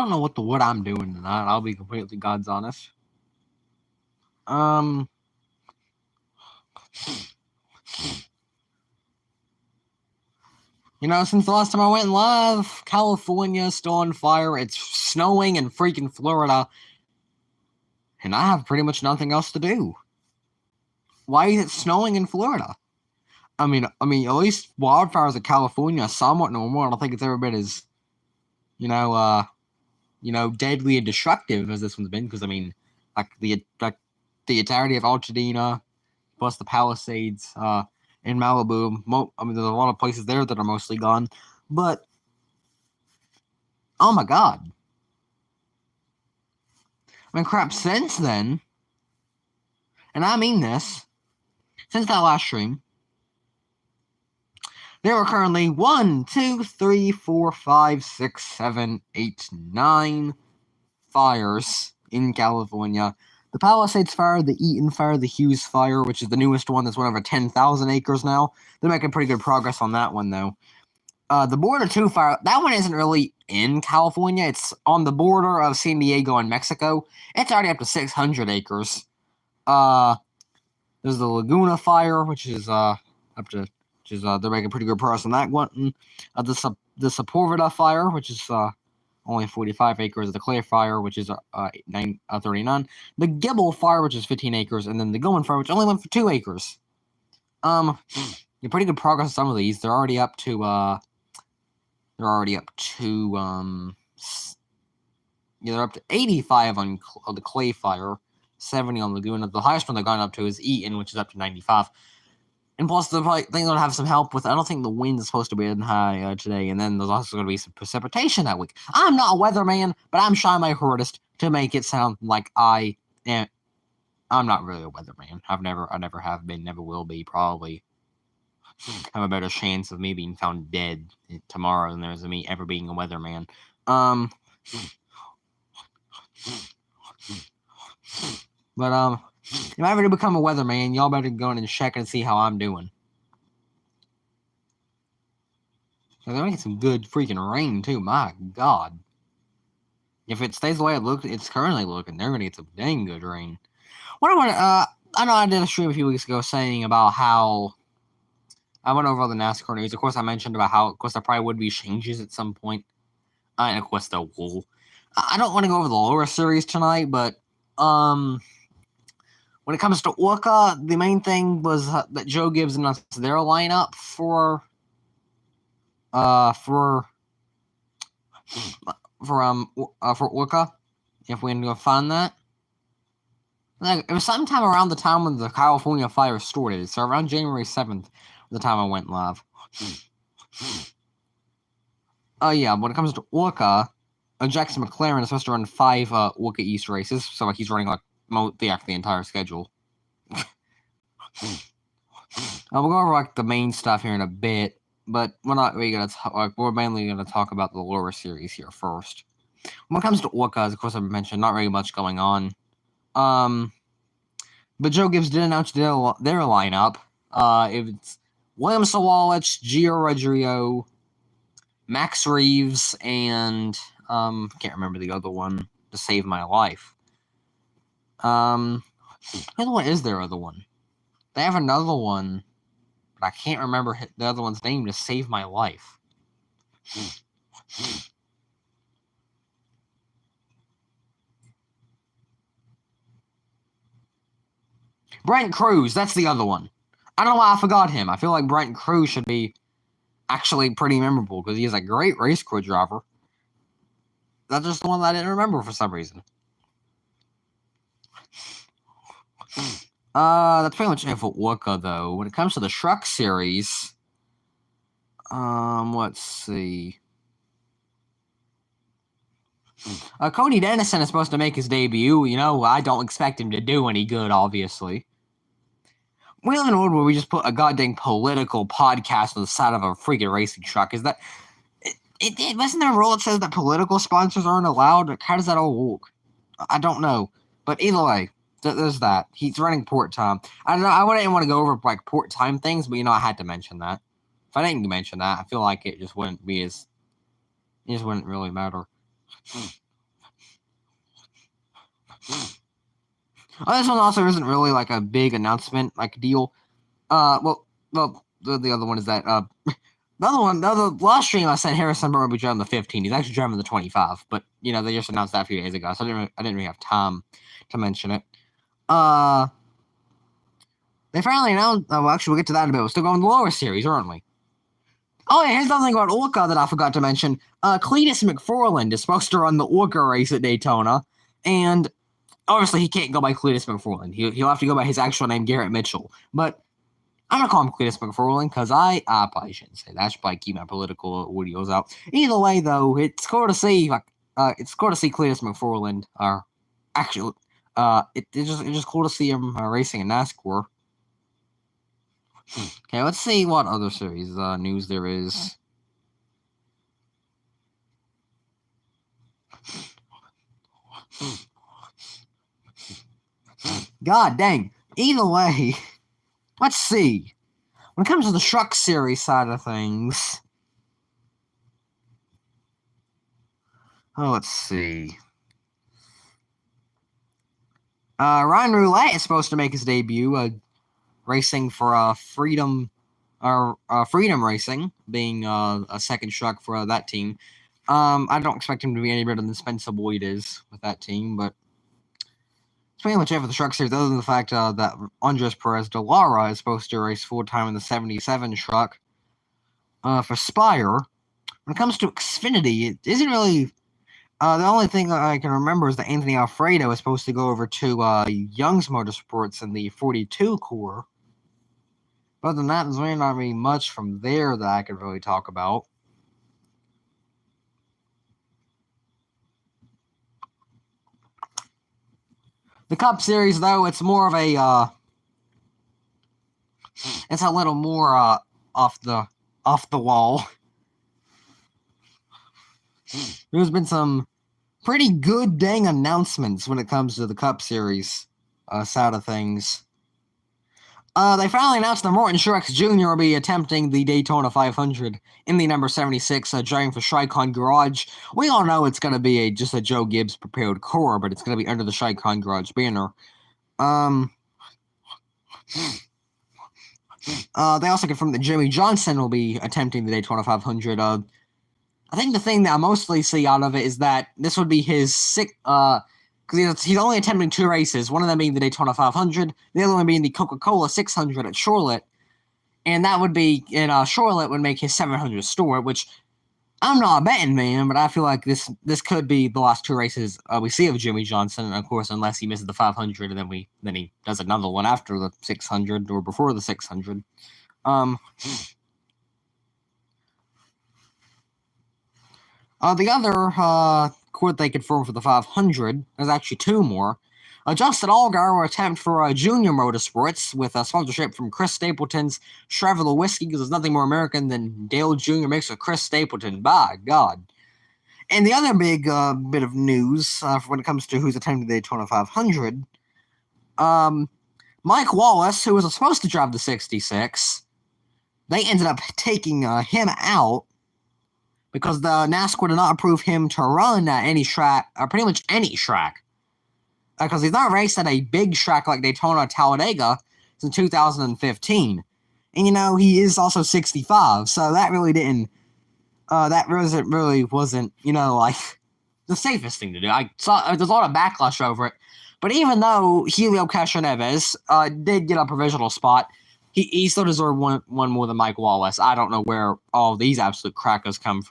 don't know what I'm doing tonight. I'll be completely God's honest. Um, since the last time I went live, California's still on fire. It's snowing in freaking Florida, and I have pretty much nothing else to do. Why is it snowing in Florida? At least wildfires in California are somewhat normal. I don't think it's ever been as, deadly and destructive as this one's been. Because the entirety of Altadena, plus the Palisades, in Malibu. There's a lot of places there that are mostly gone. But oh my god! Crap. Since then, and I mean this, since that last stream, there are currently 1, 2, 3, 4, 5, 6, 7, 8, 9 fires in California. The Palisades Fire, the Eaton Fire, the Hughes Fire, which is the newest one that's one over 10,000 acres now. They're making pretty good progress on that one, though. The Border 2 Fire, that one isn't really in California. It's on the border of San Diego and Mexico. It's already up to 600 acres. There's the Laguna Fire, which is they're making pretty good progress on that one. The Sepulveda Fire, which is only 45 acres. The Clay Fire, which is 39. The Gibble Fire, which is 15 acres, and then the Goin Fire, which only went for 2 acres. Pretty good progress on some of these. They're already up to they're up to 85 on the Clay Fire, 70 on Laguna. The highest one they've gone up to is Eaton, which is up to 95. And plus, they're probably going to have some help with. I don't think the wind is supposed to be in high today, and then there's also going to be some precipitation that week. I'm not a weatherman, but I'm trying my hardest to make it sound like I am. I'm not really a weatherman. I never have been, never will be. Probably have a better chance of me being found dead tomorrow than there's me ever being a weatherman. But if I ever do become a weatherman, y'all better go in and check and see how I'm doing. They're gonna get some good freaking rain too. My God, if it stays the way it's currently looking, they're gonna get some dang good rain. I know I did a stream a few weeks ago saying about how I went over all the NASCAR news. Of course, I mentioned about how, of course, there probably would be changes at some point. And of course, there will. I don't want to go over the lower series tonight, but when it comes to Orca, the main thing was that Joe Gibbs announced their lineup for Orca. If we can go find that, it was sometime around the time when the California fire started. So around January 7th, the time I went live. Yeah, when it comes to Orca, Jackson McLaren is supposed to run 5 Orca East races, so he's running the entire schedule. We'll go over the main stuff here in a bit, but we're not really gonna talk. We're mainly gonna talk about the lower series here first. When it comes to Orcas, of course, I mentioned not really much going on. But Joe Gibbs did announce their lineup. It's William Sawalich, Gio Rodrigo, Max Reeves, and can't remember the other one to save my life. What is their other one? They have another one, but I can't remember the other one's name to save my life. Brent Cruz, that's the other one. I don't know why I forgot him. I feel like Brent Cruz should be actually pretty memorable because he is a great race car driver. That's just the one that I didn't remember for some reason. That's pretty much it for Orca, though. When it comes to the Truck Series, let's see. Cody Dennison is supposed to make his debut. I don't expect him to do any good, obviously. We live in a world where we just put a goddamn political podcast on the side of a freaking racing truck. Is that... wasn't there a rule that says that political sponsors aren't allowed? How does that all work? I don't know. But either way, there's that. He's running port time. I don't know. I wouldn't want to go over port time things, but I had to mention that. If I didn't mention that, I feel like it just wouldn't be as... It just wouldn't really matter. This one also isn't really like a big announcement, like deal. The other one is that the other last stream I said Harrison Burton will be driving the 15. He's actually driving the 25, but they just announced that a few days ago, so I didn't really have time to mention it. They finally announced. Well, actually, we'll get to that in a bit. We're still going the lower series, aren't we? Oh yeah, here's another thing about Orca that I forgot to mention. Cletus McFarland is supposed to run the Orca race at Daytona, and obviously he can't go by Cletus McFarland. He'll have to go by his actual name, Garrett Mitchell. But I'm gonna call him Cletus McFarland because I probably shouldn't say that. I should probably keep my political videos out. Either way, though, it's cool to see Cletus McFarland. Actually, it's just cool to see him racing in NASCAR. Okay, let's see what other series news there is. God dang. Either way, let's see. When it comes to the Truck Series side of things, let's see. Ryan Roulette is supposed to make his debut, racing for Freedom Racing, being a second truck for that team. I don't expect him to be any better than Spencer Boyd is with that team, but it's pretty much it for the truck series, other than the fact that Andres Perez de Lara is supposed to race full-time in the 77 truck for Spire. When it comes to Xfinity, it isn't really... the only thing I can remember is that Anthony Alfredo is supposed to go over to Young's Motorsports in the 42 core. Other than that, there's really not really much from there that I could really talk about. The Cup Series, though, it's more of a it's a little more off the wall. There's been some pretty good dang announcements when it comes to the Cup Series side of things. They finally announced that Morton Truex Jr. will be attempting the Daytona 500 in the number 76, driving for Shrikon Garage. We all know it's going to be just a Joe Gibbs prepared core, but it's going to be under the Shrikon Garage banner. They also confirmed that Jimmy Johnson will be attempting the Daytona 500. I think the thing that I mostly see out of it is that this would be his sixth, because he's only attempting 2 races, one of them being the Daytona 500, the other one being the Coca-Cola 600 at Charlotte, and that would be, in Charlotte would make his 700th start, which I'm not a betting man, but I feel like this could be the last 2 races we see of Jimmy Johnson, and of course, unless he misses the 500, and then he does another one after the 600 or before the 600. The other court they confirmed for the 500, there's actually 2 more. Justin Allgaier will attempt for Junior Motorsports with a sponsorship from Chris Stapleton's Chevrolet Whiskey, because there's nothing more American than Dale Jr. mixed with Chris Stapleton. By God. And the other big bit of news when it comes to who's attempting the Daytona 500, Mike Wallace, who was supposed to drive the 66, they ended up taking him out because the NASCAR did not approve him to run at any track, or pretty much any track. Because he's not raced at a big track like Daytona or Talladega since 2015. And, he is also 65, so that really didn't, wasn't, like, the safest thing to do. I saw, there's a lot of backlash over it. But even though Helio Castroneves did get a provisional spot, he still deserved one more than Mike Wallace. I don't know where all these absolute crackers came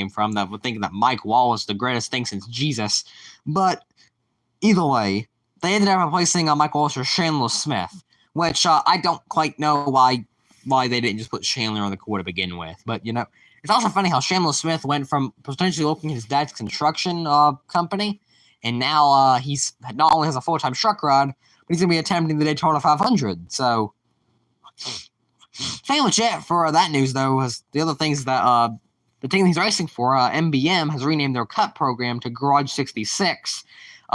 from that were thinking that Mike Wallace is the greatest thing since Jesus. But either way, they ended up replacing Mike Wallace with Chandler Smith, which I don't quite know why they didn't just put Chandler on the court to begin with. But, it's also funny how Chandler Smith went from potentially working at his dad's construction company, and now he's not only has a full-time truck ride, but he's going to be attempting the Daytona 500. So, pretty much it for that news, though, was the other things that the team he's racing for, MBM, has renamed their Cup program to Garage 66.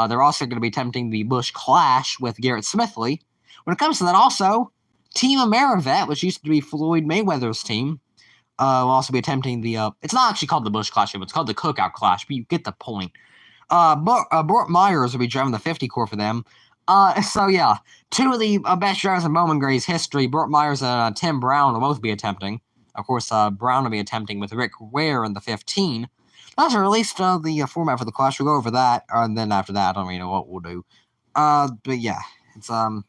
They're also going to be attempting the Busch Clash with Garrett Smithley. When it comes to that, also, Team Amerivet, which used to be Floyd Mayweather's team, will also be attempting the... it's not actually called the Busch Clash, it's called the Cookout Clash, but you get the point. Bort Myers will be driving the 50 core for them. So yeah, two of the best drivers in Bowman Gray's history, Burt Myers and Tim Brown, will both be attempting. Of course, Brown will be attempting with Rick Ware in the 15. That's released the format for the clash. We'll go over that, and then after that, I don't really know what we'll do. But yeah, it's comes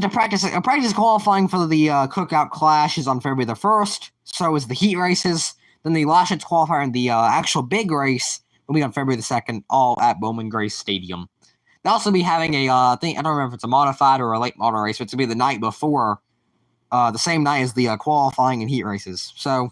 to practice. Practice qualifying for the Cookout Clash is on February the 1st. So is the heat races. Then the last chance qualifier and the actual big race will be on February the 2nd, all at Bowman Gray Stadium. They'll also be having a thing. I don't remember if it's a modified or a late model race, but it's gonna be the night before, the same night as the qualifying and heat races. So,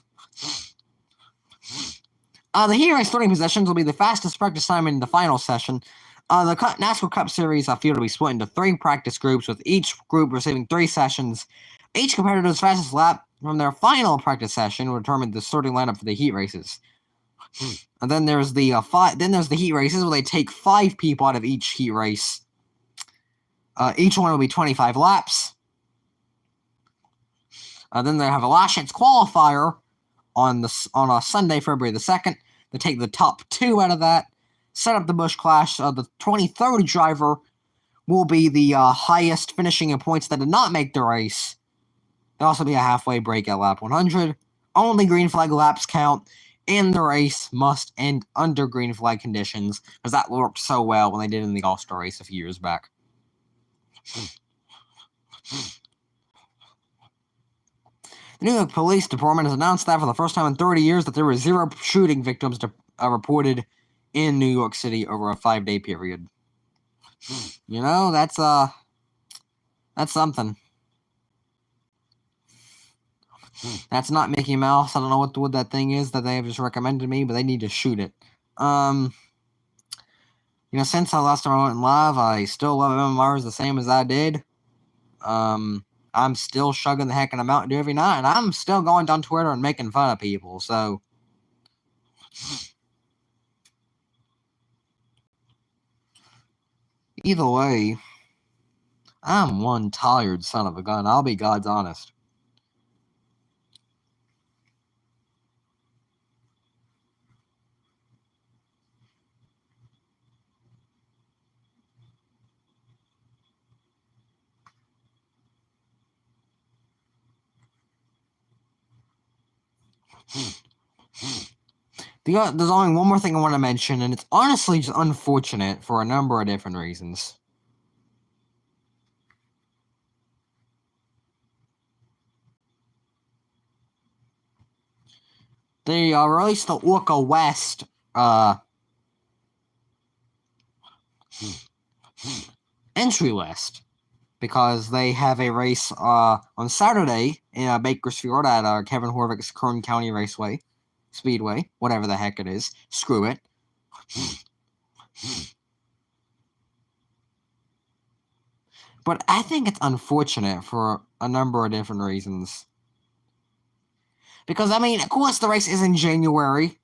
the heat race starting positions will be the fastest practice time in the final session. The NASCAR Cup Series field will be split into 3 practice groups, with each group receiving 3 sessions. Each competitor's fastest lap from their final practice session will determine the starting lineup for the heat races. And then there's the heat races where they take 5 people out of each heat race. Each one will be 25 laps. Then they have a last chance qualifier on a Sunday, February the 2nd. They take the top 2 out of that. Set up the Busch Clash. The 23rd driver will be the highest finishing in points that did not make the race. There'll also be a halfway break at lap 100. Only green flag laps count. And the race must end under green flag conditions, because that worked so well when they did in the All-Star race a few years back. The New York Police Department has announced that for the first time in 30 years that there were 0 shooting victims reported in New York City over a 5-day period. You know, that's something. That's not Mickey Mouse. I don't know what that thing is that they have just recommended me, but they need to shoot it. Since I last time I went live, I still love MMRs the same as I did. I'm still shugging the heck in a Mountain Dew every night, and I'm still going on Twitter and making fun of people, so... Either way, I'm one tired son of a gun. I'll be God's honest. There's only one more thing I want to mention, and it's honestly just unfortunate for a number of different reasons. They released the Orca West entry list, because they have a race on Saturday in Bakersfield at Kevin Horvick's Kern County Raceway, Speedway, whatever the heck it is. Screw it. But I think it's unfortunate for a number of different reasons. Because, of course the race is in January.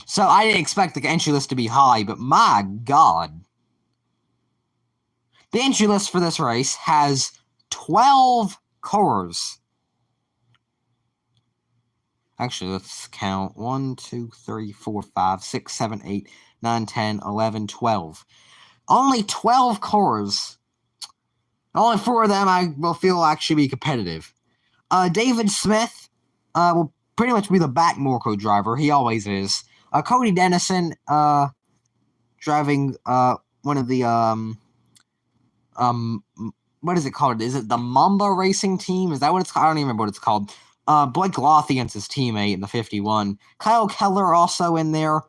So I didn't expect the entry list to be high, but my God. The entry list for this race has 12 cars. Actually, let's count. 1, 2, 3, 4, 5, 6, 7, 8, 9, 10, 11, 12. Only 12 cars. Only 4 of them I will feel actually be competitive. David Smith will pretty much be the back Morco driver. He always is. Cody Dennison driving one of the what is it called? Is it the Mamba Racing Team? Is that what it's called? I don't even remember what it's called. Blake Lothian's his teammate in the 51. Kyle Keller also in there.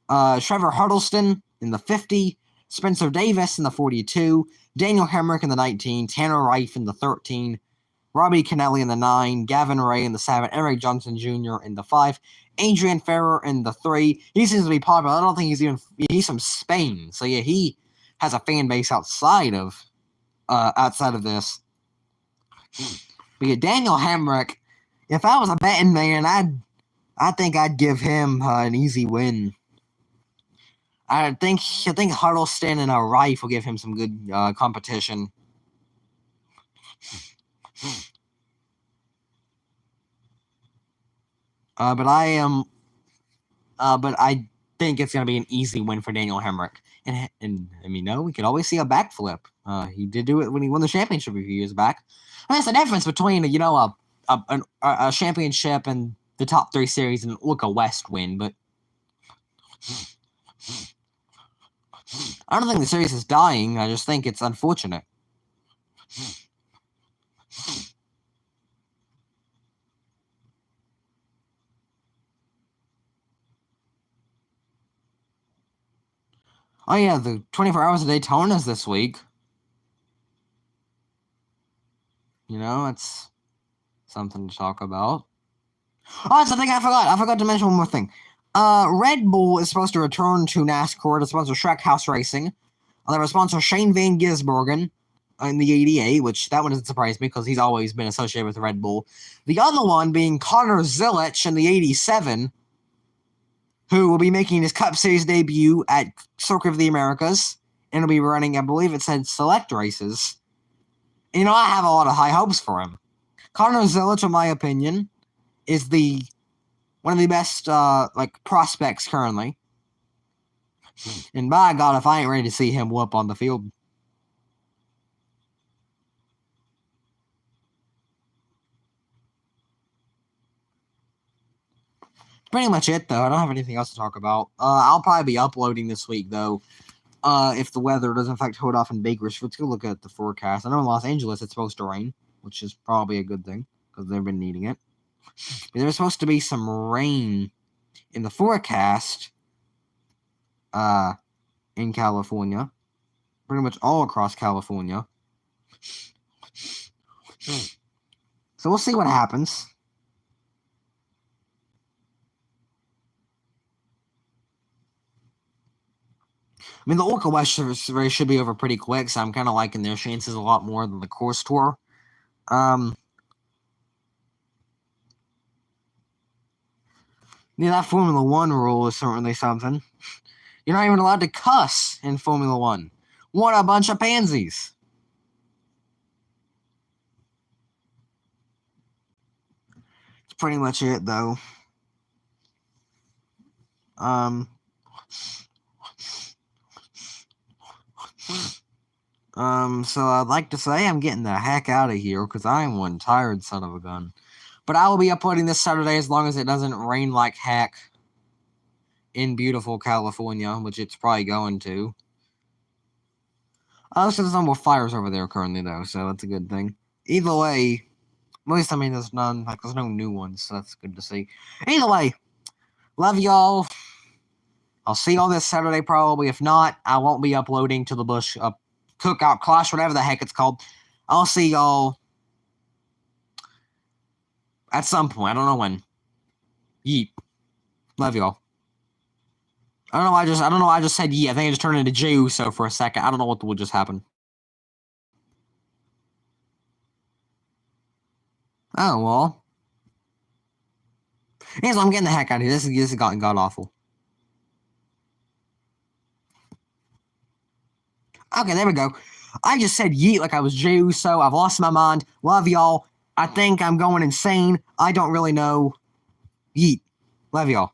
Trevor Huddleston in the 50. Spencer Davis in the 42. Daniel Hemrick in the 19. Tanner Reif in the 13. Robbie Kennelly in the 9. Gavin Ray in the 7. Eric Johnson Jr. in the 5. Adrian Ferrer in the 3. He seems to be popular. I don't think he's from Spain. So yeah, he has a fan base outside of this. But yeah, Daniel Hemrick, if I was a betting man, I think I'd give him an easy win. I think Huddleston and Reif will give him some good competition. But I think it's going to be an easy win for Daniel Hemrick. And I mean, no, we could always see a backflip. He did do it when he won the championship a few years back. And that's the difference between, a championship and the top 3 series and a West win, but I don't think the series is dying. I just think it's unfortunate. Oh yeah, the 24 Hours of Daytona's this week. It's something to talk about. Oh, it's something I forgot. I forgot to mention one more thing. Red Bull is supposed to return to NASCAR to sponsor Trackhouse Racing. They will sponsor Shane Van Gisbergen in the 88, which that one doesn't surprise me because he's always been associated with Red Bull. The other one being Connor Zilisch in the 87, who will be making his Cup Series debut at Circuit of the Americas, and will be running, I believe it said, select races. I have a lot of high hopes for him. Connor Zilisch, in my opinion, is one of the best prospects currently. And by God, if I ain't ready to see him whoop on the field. Pretty much it, though. I don't have anything else to talk about. I'll probably be uploading this week, though, if the weather doesn't in fact hold off in Bakersfield. Let's go look at the forecast. I know in Los Angeles it's supposed to rain, which is probably a good thing because they've been needing it. But there's supposed to be some rain in the forecast in California. Pretty much all across California. So we'll see what happens. I mean, the Orca West race should be over pretty quick, so I'm kind of liking their chances a lot more than the course tour. That Formula One rule is certainly something. You're not even allowed to cuss in Formula One. What a bunch of pansies. That's pretty much it, though. So I'd like to say I'm getting the heck out of here because I am one tired son of a gun. But I will be uploading this Saturday as long as it doesn't rain like heck in beautiful California, which it's probably going to. So there's no more fires over there currently, though, so that's a good thing. Either way, at least, there's none, there's no new ones, so that's good to see. Either way, love y'all. I'll see y'all this Saturday, probably. If not, I won't be uploading to the Busch Cookout Clash, whatever the heck it's called. I'll see y'all at some point. I don't know when. Yeet. Love y'all. I don't know why I just said yeet. I think I just turned into Jey Uso for a second. I don't know what would just happen. Oh, well. Anyways, I'm getting the heck out of here. This has gotten god-awful. Okay, there we go. I just said yeet like I was Jey Uso. I've lost my mind. Love y'all. I think I'm going insane. I don't really know. Yeet. Love y'all.